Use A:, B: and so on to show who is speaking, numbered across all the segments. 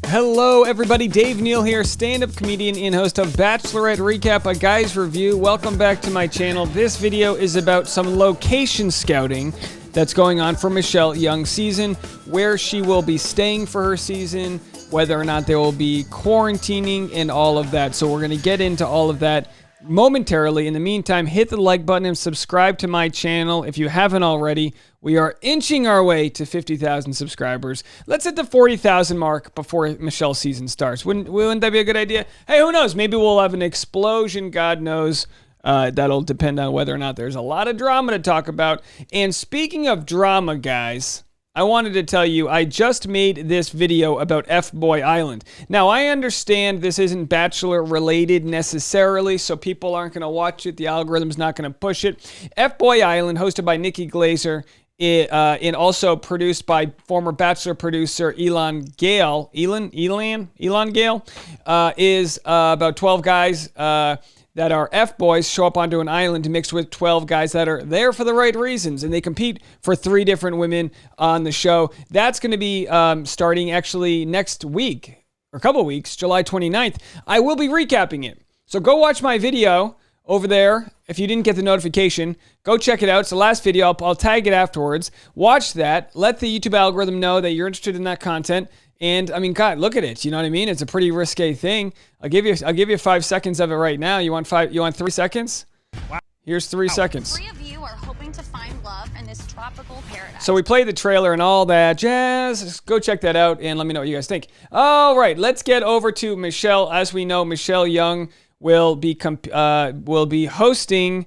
A: Hello everybody, Dave Neal here, stand-up comedian and host of Bachelorette Recap, a guy's review. Welcome back to my channel. This video is about some location scouting that's going on for Michelle Young's season, where she will be staying for her season, whether or not they will be quarantining and all of that. So we're going to get into all of that momentarily. In the meantime, hit the like button and subscribe to my channel if you haven't already. We are inching our way to 50,000 subscribers. Let's hit the 40,000 mark before Michelle's season starts. Wouldn't that be a good idea? Hey, who knows? Maybe we'll have an explosion. God knows. That'll depend on whether or not there's a lot of drama to talk about. And speaking of drama, guys, I wanted to tell you, I just made this video about F-Boy Island. Now, I understand this isn't Bachelor related necessarily, so people aren't going to watch it. The algorithm's not going to push it. F-Boy Island, hosted by Nikki Glazer, and also produced by former Bachelor producer Elon Gale, is about 12 guys that are F-boys show up onto an island mixed with 12 guys that are there for the right reasons, and they compete for 3 different women on the show. That's going to be starting actually next week, or a couple of weeks, July 29th. I will be recapping it. So go watch my video over there. If you didn't get the notification, go check it out. It's the last video. I'll tag it afterwards. Watch that. Let the YouTube algorithm know that you're interested in that content. And I mean, God, look at it. You know what I mean? It's a pretty risque thing. I'll give you 5 seconds of it right now. You want 3 seconds? Wow. Here's 3 seconds.
B: 3 of you are hoping to find love in this tropical paradise.
A: So we played the trailer and all that jazz. Go check that out and let me know what you guys think. All right, let's get over to Michelle. As we know, Michelle Young will be hosting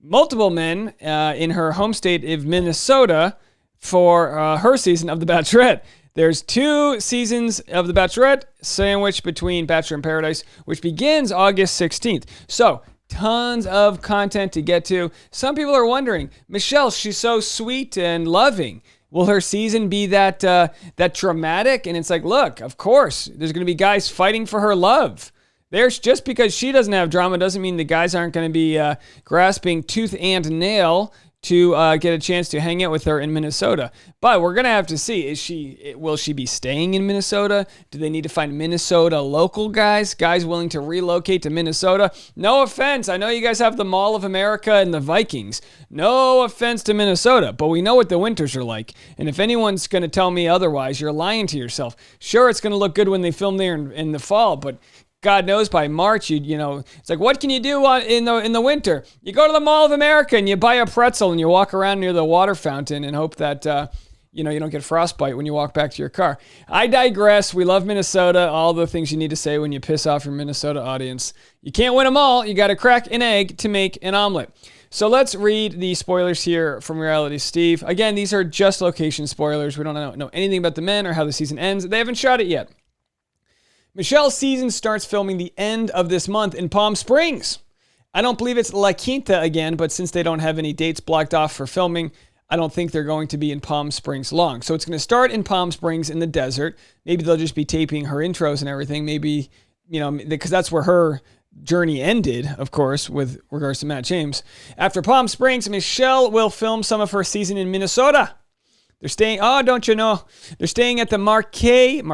A: multiple men in her home state of Minnesota for her season of The Bachelorette. There's 2 seasons of The Bachelorette, sandwiched between Bachelor in Paradise, which begins August 16th. So, tons of content to get to. Some people are wondering, Michelle, she's so sweet and loving. Will her season be that dramatic? And it's like, look, of course, there's going to be guys fighting for her love. Just because she doesn't have drama doesn't mean the guys aren't going to be grasping tooth and nail to get a chance to hang out with her in Minnesota. But we're going to have to see, will she be staying in Minnesota? Do they need to find Minnesota local guys willing to relocate to Minnesota? No offense. I know you guys have the Mall of America and the Vikings. No offense to Minnesota, but we know what the winters are like. And if anyone's going to tell me otherwise, you're lying to yourself. Sure, it's going to look good when they film there in the fall, but God knows by March, it's like, what can you do in the winter? You go to the Mall of America and you buy a pretzel and you walk around near the water fountain and hope that, you don't get frostbite when you walk back to your car. I digress. We love Minnesota. All the things you need to say when you piss off your Minnesota audience. You can't win them all. You got to crack an egg to make an omelet. So let's read the spoilers here from Reality Steve. Again, these are just location spoilers. We don't know anything about the men or how the season ends. They haven't shot it yet. Michelle's season starts filming the end of this month in Palm Springs. I don't believe it's La Quinta again, but since they don't have any dates blocked off for filming, I don't think they're going to be in Palm Springs long. So it's going to start in Palm Springs in the desert. Maybe they'll just be taping her intros and everything. Maybe, because that's where her journey ended, of course, with regards to Matt James. After Palm Springs, Michelle will film some of her season in Minnesota. They're staying, they're staying at the Marquette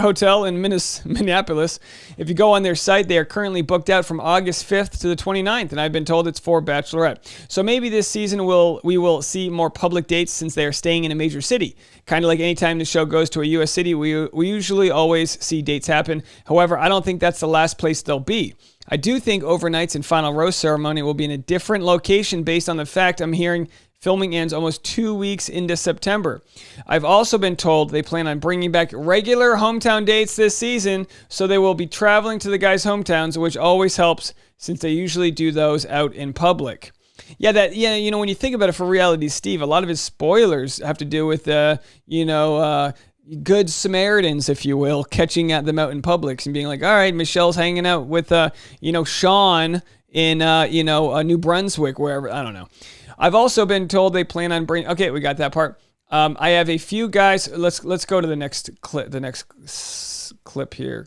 A: Hotel in Minneapolis. If you go on their site, they are currently booked out from August 5th to the 29th, and I've been told it's for Bachelorette. So maybe this season we will see more public dates since they are staying in a major city. Kind of like anytime the show goes to a U.S. city, we usually always see dates happen. However, I don't think that's the last place they'll be. I do think overnights and final rose ceremony will be in a different location based on the fact I'm hearing filming ends almost 2 weeks into September. I've also been told they plan on bringing back regular hometown dates this season, so they will be traveling to the guys' hometowns, which always helps since they usually do those out in public. When you think about it for Reality Steve, a lot of his spoilers have to do with, good Samaritans, if you will, catching at them out in public and being like, all right, Michelle's hanging out with, Sean in, New Brunswick, wherever, I don't know. I've also been told they plan on bringing. Okay, we got that part. I have a few guys. Let's go to the next clip. The next clip here.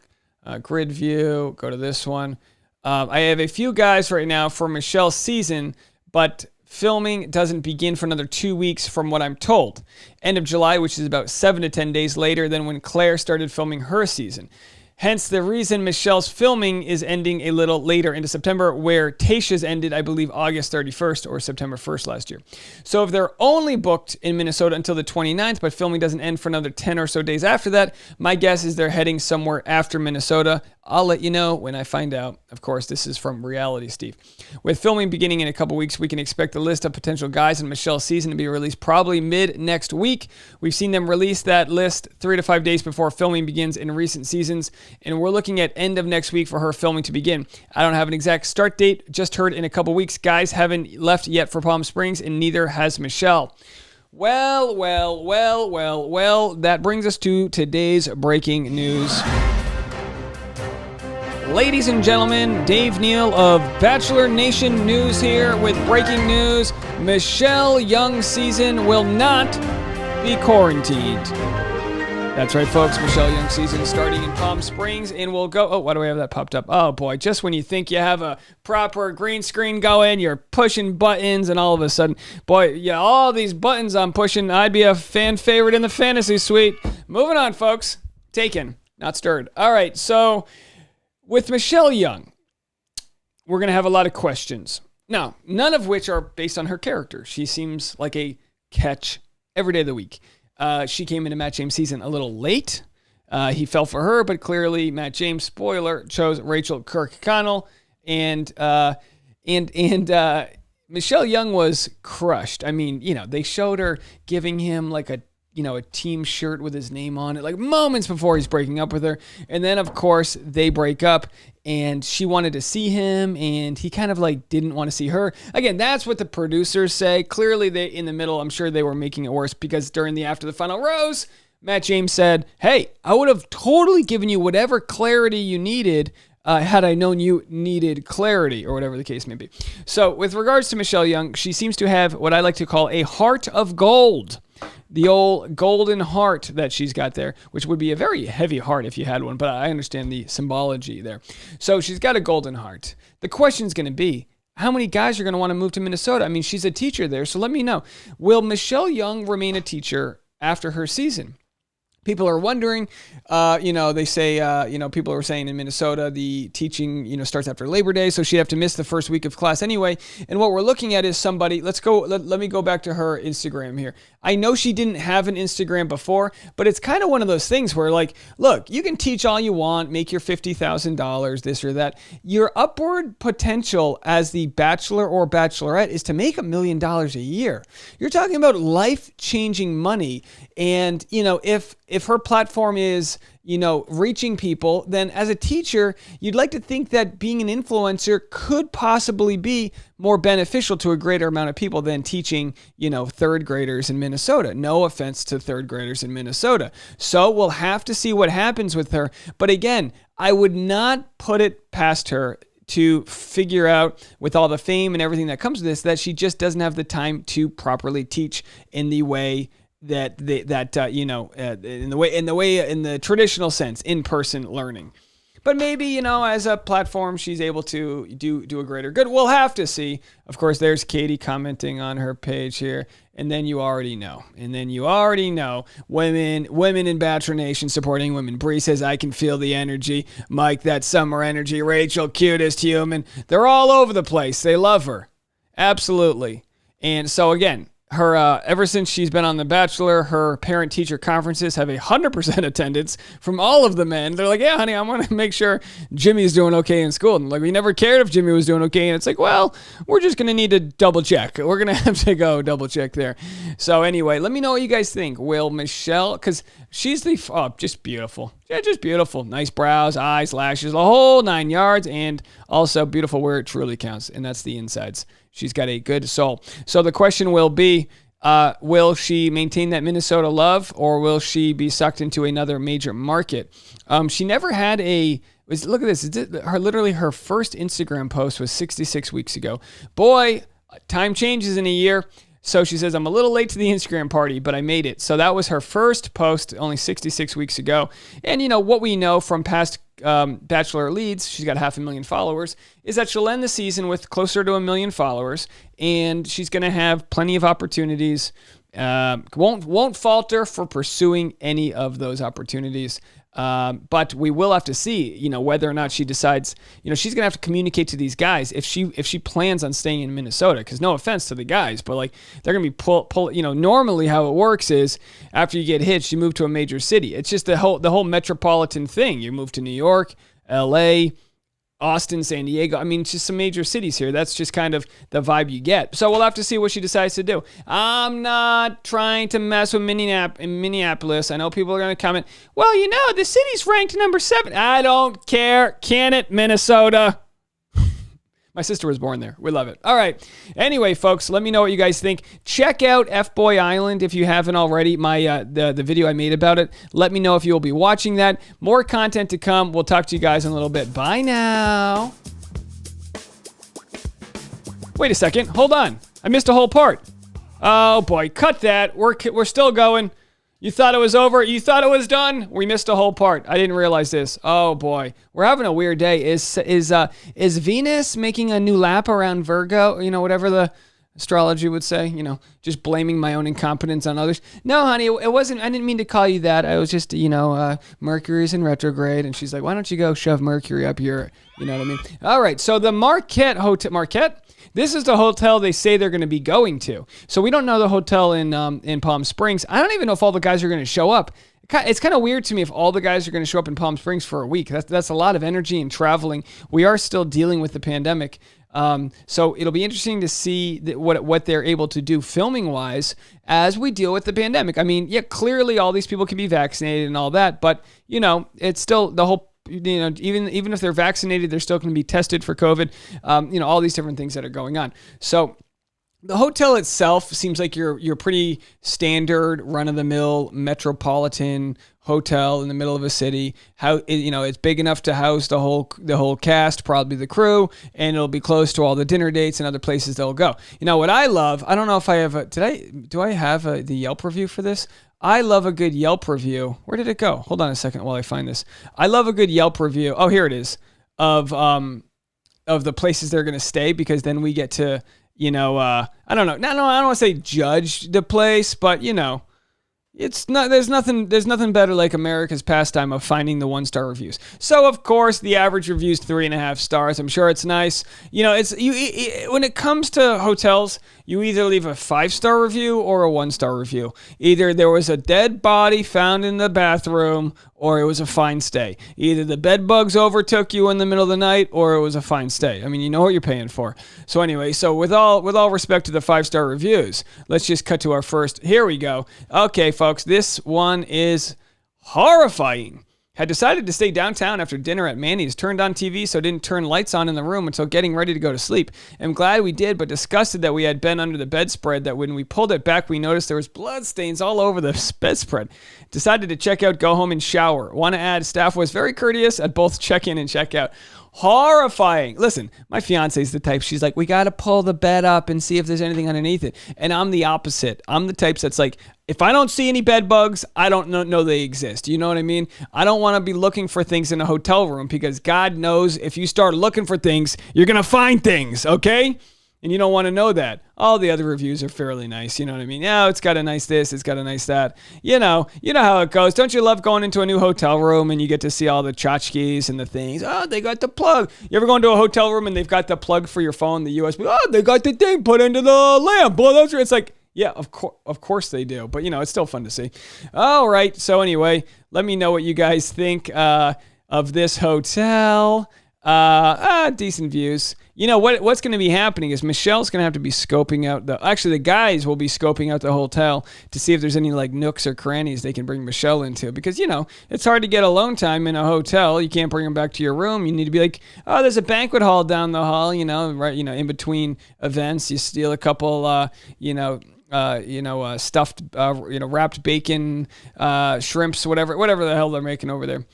A: Grid view. Go to this one. I have a few guys right now for Michelle's season, but filming doesn't begin for another 2 weeks from what I'm told. End of July, which is about 7 to 10 days later than when Claire started filming her season. Hence the reason Michelle's filming is ending a little later into September, where Tayshia's ended, I believe, August 31st or September 1st last year. So if they're only booked in Minnesota until the 29th, but filming doesn't end for another 10 or so days after that, my guess is they're heading somewhere after Minnesota. I'll let you know when I find out. Of course, this is from Reality Steve. With filming beginning in a couple weeks, we can expect the list of potential guys in Michelle's season to be released probably mid next week. We've seen them release that list 3 to 5 days before filming begins in recent seasons, and we're looking at end of next week for her filming to begin. I don't have an exact start date, just heard in a couple weeks. Guys haven't left yet for Palm Springs, and neither has Michelle. Well, that brings us to today's breaking news. Ladies and gentlemen, Dave Neal of Bachelor Nation News here with breaking news. Michelle Young's season will not be quarantined. That's right, folks. Michelle Young's season is starting in Palm Springs, and we'll go... Oh, why do we have that popped up? Oh, boy. Just when you think you have a proper green screen going, you're pushing buttons, and all of a sudden... Boy, yeah, all these buttons I'm pushing, I'd be a fan favorite in the fantasy suite. Moving on, folks. Taken, not stirred. All right, so... With Michelle Young, we're going to have a lot of questions. Now, none of which are based on her character. She seems like a catch every day of the week. She came into Matt James' season a little late. He fell for her, but clearly Matt James, spoiler, chose Rachel Kirkconnell. And Michelle Young was crushed. I mean, they showed her giving him like a team shirt with his name on it, like moments before he's breaking up with her. And then, of course, they break up, and she wanted to see him, and he kind of like didn't want to see her. Again, that's what the producers say. Clearly, in the middle, I'm sure they were making it worse, because during the After the Final Rose, Matt James said, hey, I would have totally given you whatever clarity you needed had I known you needed clarity, or whatever the case may be. So with regards to Michelle Young, she seems to have what I like to call a heart of gold. The old golden heart that she's got there, which would be a very heavy heart if you had one, but I understand the symbology there. So she's got a golden heart. The question's going to be, how many guys are going to want to move to Minnesota? I mean, she's a teacher there, so let me know. Will Michelle Young remain a teacher after her season? People are wondering, they say, people are saying in Minnesota, the teaching, starts after Labor Day, so she'd have to miss the first week of class anyway. And what we're looking at is somebody, let me go back to her Instagram here. I know she didn't have an Instagram before, but it's kind of one of those things where, like, look, you can teach all you want, make your $50,000, this or that. Your upward potential as the Bachelor or Bachelorette is to make $1 million a year. You're talking about life-changing money. And, if her platform is, reaching people, then as a teacher, you'd like to think that being an influencer could possibly be more beneficial to a greater amount of people than teaching, third graders in Minnesota. No offense to third graders in Minnesota. So we'll have to see what happens with her. But again, I would not put it past her to figure out, with all the fame and everything that comes with this, that she just doesn't have the time to properly teach in the way in the traditional sense, in-person learning. But maybe, as a platform, she's able to do a greater good. We'll have to see. Of course, there's Katie commenting on her page here. And then you already know. Women in Bachelor Nation supporting women. Bree says, I can feel the energy. Mike, that summer energy. Rachel, cutest human. They're all over the place. They love her. Absolutely. And so, again, her, ever since she's been on The Bachelor, her parent-teacher conferences have 100% attendance from all of the men. They're like, yeah, honey, I want to make sure Jimmy's doing okay in school. And like, we never cared if Jimmy was doing okay. And it's like, well, we're just going to need to double check. We're going to have to go double check there. So anyway, let me know what you guys think. Will Michelle, because she's just beautiful. Yeah, just beautiful. Nice brows, eyes, lashes, the whole 9 yards. And also beautiful where it truly counts. And that's the insides. She's got a good soul. So the question will be, will she maintain that Minnesota love, or will she be sucked into another major market? She never had look at this. Literally her first Instagram post was 66 weeks ago. Boy, time changes in a year. So she says, I'm a little late to the Instagram party, but I made it. So that was her first post only 66 weeks ago. And what we know from past Bachelor leads, she's got 500,000 followers, is that she'll end the season with closer to 1 million followers, and she's going to have plenty of opportunities. Won't falter for pursuing any of those opportunities. But we will have to see, whether or not she decides, she's gonna have to communicate to these guys if she plans on staying in Minnesota. Because no offense to the guys, but like they're gonna be pull. Normally how it works is after you get hitched, you move to a major city. It's just the whole metropolitan thing. You move to New York, L.A., Austin, San Diego. I mean, it's just some major cities here. That's just kind of the vibe you get. So we'll have to see what she decides to do. I'm not trying to mess with Minneapolis. I know people are going to comment, well, the city's ranked number 7. I don't care. Can it, Minnesota? My sister was born there. We love it. All right. Anyway, folks, let me know what you guys think. Check out F-Boy Island if you haven't already. My the video I made about it. Let me know if you'll be watching that. More content to come. We'll talk to you guys in a little bit. Bye now. Wait a second. Hold on. I missed a whole part. Oh boy, cut that. We're still going. You thought it was over? You thought it was done? We missed a whole part. I didn't realize this. Oh boy, we're having a weird day. Is Venus making a new lap around Virgo? Whatever the astrology would say. Just blaming my own incompetence on others. No, honey, it wasn't. I didn't mean to call you that. I was just, Mercury's in retrograde, and she's like, why don't you go shove Mercury up here? You know what I mean? All right. So the Marquette Hotel. Marquette. This is the hotel they say they're going to be going to. So we don't know the hotel in Palm Springs. I don't even know if all the guys are going to show up. It's kind of weird to me if all the guys are going to show up in Palm Springs for a week. That's a lot of energy and traveling. We are still dealing with the pandemic. So it'll be interesting to see what they're able to do filming-wise as we deal with the pandemic. I mean, yeah, clearly all these people can be vaccinated and all that, but, it's still the whole even if they're vaccinated, they're still going to be tested for COVID. All these different things that are going on. So the hotel itself seems like you're pretty standard, run-of-the-mill metropolitan hotel in the middle of a city. It's big enough to house the whole cast, probably the crew, and it'll be close to all the dinner dates and other places they'll go. What I love, I don't know if I have do I have the Yelp review for this? I love a good Yelp review. Where did it go? Hold on a second while I find this. I love a good Yelp review. Oh, here it is. Of the places they're going to stay, because then we get to, I don't know. I don't want to say judge the place, but it's not. There's nothing better like America's pastime of finding the 1-star reviews. So of course the average review is 3.5 stars. I'm sure it's nice. When it comes to hotels, you either leave a 5-star review or a 1-star review. Either there was a dead body found in the bathroom, or it was a fine stay. Either the bed bugs overtook you in the middle of the night, or it was a fine stay. I mean, you know what you're paying for. So anyway, with all respect to the 5-star reviews, let's just cut to our first. Here we go. Okay, folks, this one is horrifying. Had decided to stay downtown after dinner at Manny's, turned on TV so didn't turn lights on in the room until getting ready to go to sleep. Am glad we did, but disgusted that we had been under the bedspread, that when we pulled it back, we noticed there was blood stains all over the bedspread. Decided to check out, go home and shower. Want to add, staff was very courteous at both check-in and check-out. Horrifying. Listen, my fiance's the type, she's like, we got to pull the bed up and see if there's anything underneath it. And I'm the opposite. I'm the type that's like, if I don't see any bed bugs, I don't know they exist. You know what I mean? I don't want to be looking for things in a hotel room, because God knows if you start looking for things, you're going to find things, okay? And you don't want to know that. All the other reviews are fairly nice. You know what I mean? Yeah, it's got a nice this, it's got a nice that. You know how it goes. Don't you love going into a new hotel room and you get to see all the tchotchkes and the things? Oh, they got the plug. You ever go into a hotel room and they've got the plug for your phone, the USB? Oh, they got the thing put into the lamp. Blow those. It's like, yeah, of course they do. But, it's still fun to see. All right. So anyway, let me know what you guys think of this hotel. Decent views. What's going to be happening is Michelle's going to have to be scoping out the guys will be scoping out the hotel to see if there's any like nooks or crannies they can bring Michelle into, because it's hard to get alone time in a hotel. You can't bring them back to your room. You need to be like, oh, there's a banquet hall down the hall, right, in between events. You steal a couple stuffed, wrapped bacon, shrimps, whatever the hell they're making over there.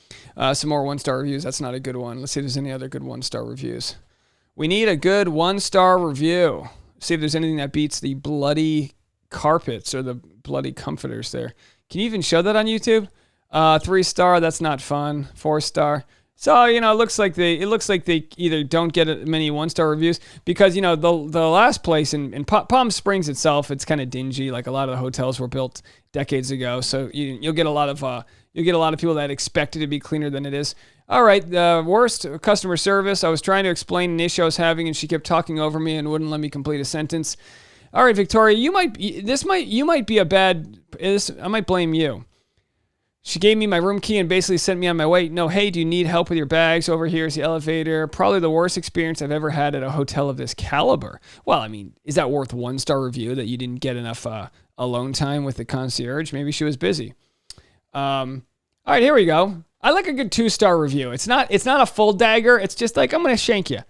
A: Some more 1-star reviews. That's not a good one. Let's see if there's any other good 1-star reviews. We need a good 1-star review. See if there's anything that beats the bloody carpets or the bloody comforters there. Can you even show that on YouTube? 3-star, that's not fun. 4-star. So, it looks like they either don't get many 1-star reviews because, the last place in Palm Springs itself, it's kind of dingy. Like a lot of the hotels were built decades ago. So you'll get a lot of people that expect it to be cleaner than it is. All right. The worst customer service. I was trying to explain an issue I was having and she kept talking over me and wouldn't let me complete a sentence. All right, Victoria, I might blame you. She gave me my room key and basically sent me on my way. No, hey, do you need help with your bags? Over here is the elevator. Probably the worst experience I've ever had at a hotel of this caliber. Well, I mean, is that worth 1-star review that you didn't get enough alone time with the concierge? Maybe she was busy. All right, here we go. I like a good 2-star review. It's not a full dagger. It's just like, I'm going to shank you.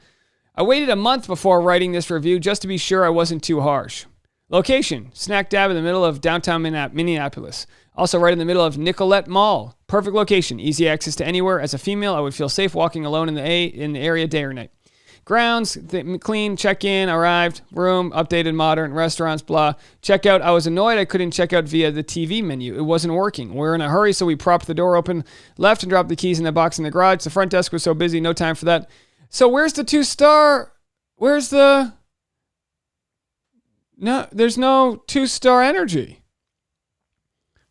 A: I waited a month before writing this review just to be sure I wasn't too harsh. Location, smack dab in the middle of downtown Minneapolis. Also right in the middle of Nicollet Mall. Perfect location, easy access to anywhere. As a female, I would feel safe walking alone in the area day or night. Grounds, clean, check-in, arrived, room, updated, modern, restaurants, blah. Checkout, I was annoyed I couldn't check out via the TV menu. It wasn't working. We were in a hurry, so we propped the door open, left and dropped the keys in the box in the garage. The front desk was so busy, no time for that. So where's the 2-star? No, there's no 2-star energy.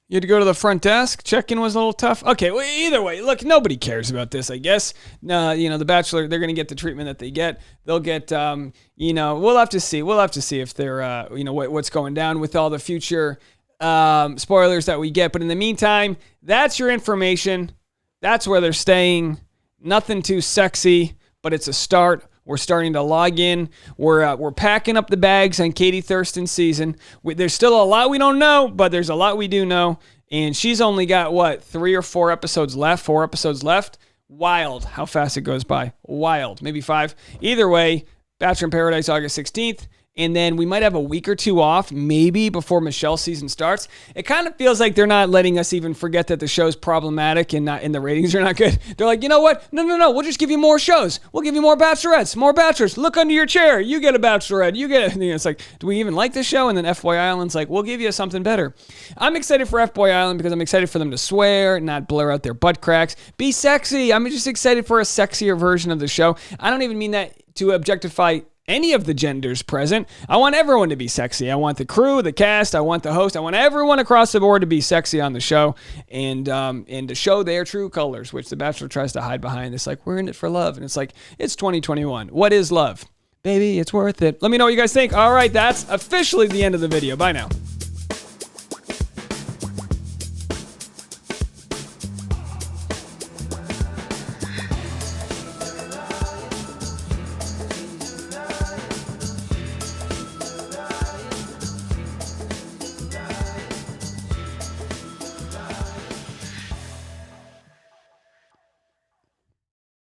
A: You had to go to the front desk. Check-in was a little tough. Okay, well, either way, look, nobody cares about this, I guess. The Bachelor, they're going to get the treatment that they get. They'll get, we'll have to see. We'll have to see if they're, what's going down with all the future spoilers that we get. But in the meantime, that's your information. That's where they're staying. Nothing too sexy, but it's a start. We're starting to log in. We're packing up the bags on Katie Thurston's season. There's still a lot we don't know, but there's a lot we do know. And she's only got, 3 or 4 episodes left? 4 episodes left? Wild how fast it goes by. Wild. Maybe 5. Either way, Bachelor in Paradise, August 16th. And then we might have a week or 2 off, maybe before Michelle's season starts. It kind of feels like they're not letting us even forget that the show's problematic and the ratings are not good. They're like, you know what? No. We'll just give you more shows. We'll give you more Bachelorettes, more Bachelors. Look under your chair. You get a Bachelorette. You get it. It's like, do we even like this show? And then F-Boy Island's like, we'll give you something better. I'm excited for F-Boy Island because I'm excited for them to swear, not blur out their butt cracks. Be sexy. I'm just excited for a sexier version of the show. I don't even mean that to objectify any of the genders present. I want everyone to be sexy. I want the crew, the cast, I want the host, I want everyone across the board to be sexy on the show and to show their true colors, which The Bachelor tries to hide behind. It's like, we're in it for love. And it's like, it's 2021. What is love? Baby, it's worth it. Let me know what you guys think. All right, that's officially the end of the video. Bye now.